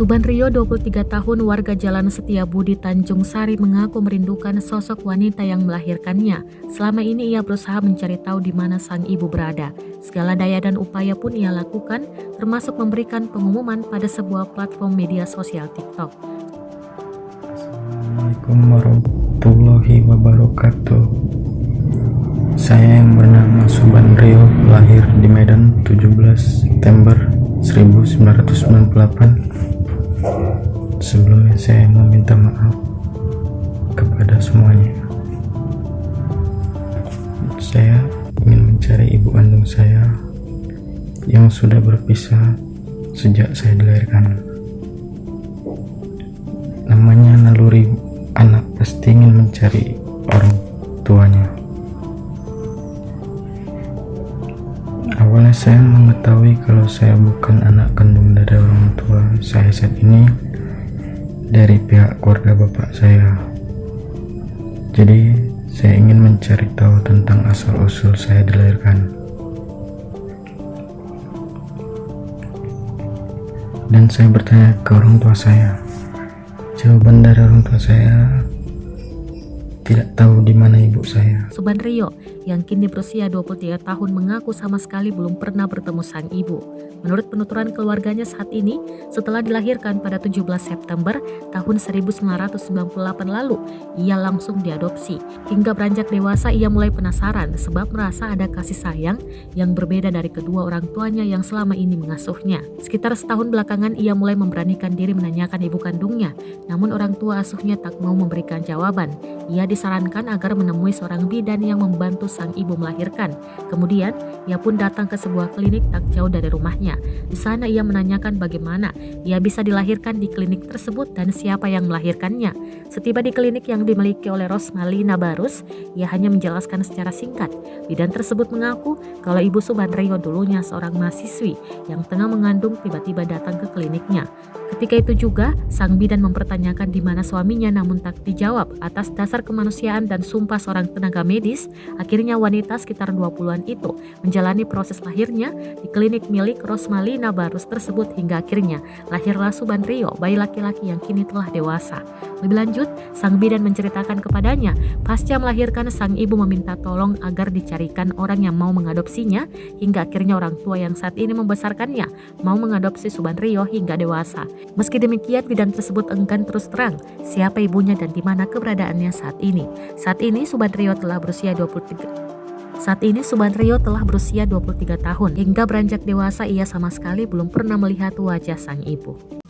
Subandrio, 23 tahun, warga Jalan Setiabudi, Tanjung Sari, mengaku merindukan sosok wanita yang melahirkannya. Selama ini ia berusaha mencari tahu di mana sang ibu berada. Segala daya dan upaya pun ia lakukan, termasuk memberikan pengumuman pada sebuah platform media sosial TikTok. Assalamualaikum warahmatullahi wabarakatuh. Saya yang bernama Subandrio, lahir di Medan 17 September 1998. Sebelumnya saya meminta maaf kepada semuanya. Saya ingin mencari ibu kandung saya yang sudah berpisah sejak saya dilahirkan. Namanya naluri anak, pasti ingin mencari orang tuanya. Awalnya saya mengetahui kalau saya bukan anak kandung dari orang tua saya saat ini dari pihak keluarga bapak saya. Jadi saya ingin mencari tahu tentang asal-usul saya dilahirkan. Dan saya bertanya ke orang tua saya. Jawaban dari orang tua saya tidak tahu di mana ibu saya. Subandrio yang kini berusia 23 tahun mengaku sama sekali belum pernah bertemu sang ibu. Menurut penuturan keluarganya saat ini, setelah dilahirkan pada 17 September tahun 1998 lalu, ia langsung diadopsi. Hingga beranjak dewasa ia mulai penasaran sebab merasa ada kasih sayang yang berbeda dari kedua orang tuanya yang selama ini mengasuhnya. Sekitar setahun belakangan ia mulai memberanikan diri menanyakan ibu kandungnya, namun orang tua asuhnya tak mau memberikan jawaban. Ia disarankan agar menemui seorang bidan yang membantu sang ibu melahirkan. Kemudian, ia pun datang ke sebuah klinik tak jauh dari rumahnya. Di sana ia menanyakan bagaimana ia bisa dilahirkan di klinik tersebut dan siapa yang melahirkannya. Setiba di klinik yang dimiliki oleh Rosmalina Barus, ia hanya menjelaskan secara singkat. Bidan tersebut mengaku kalau ibu Subandrio dulunya seorang mahasiswi yang tengah mengandung tiba-tiba datang ke kliniknya. Ketika itu juga, sang bidan mempertanyakan di mana suaminya namun tak dijawab. Atas dasar kemanusiaan dan sumpah seorang tenaga medis, akhirnya wanita sekitar 20-an itu menjalani proses lahirnya di klinik milik Rosmalina Barus tersebut hingga akhirnya lahirlah Subandrio, bayi laki-laki yang kini telah dewasa. Lebih lanjut, sang bidan menceritakan kepadanya, pasca melahirkan sang ibu meminta tolong agar dicarikan orang yang mau mengadopsinya, hingga akhirnya orang tua yang saat ini membesarkannya mau mengadopsi Subandrio hingga dewasa. Meski demikian, bidan tersebut enggan terus terang siapa ibunya dan di mana keberadaannya saat ini. Saat ini Subandrio telah berusia 23 tahun. Hingga beranjak dewasa ia sama sekali belum pernah melihat wajah sang ibu.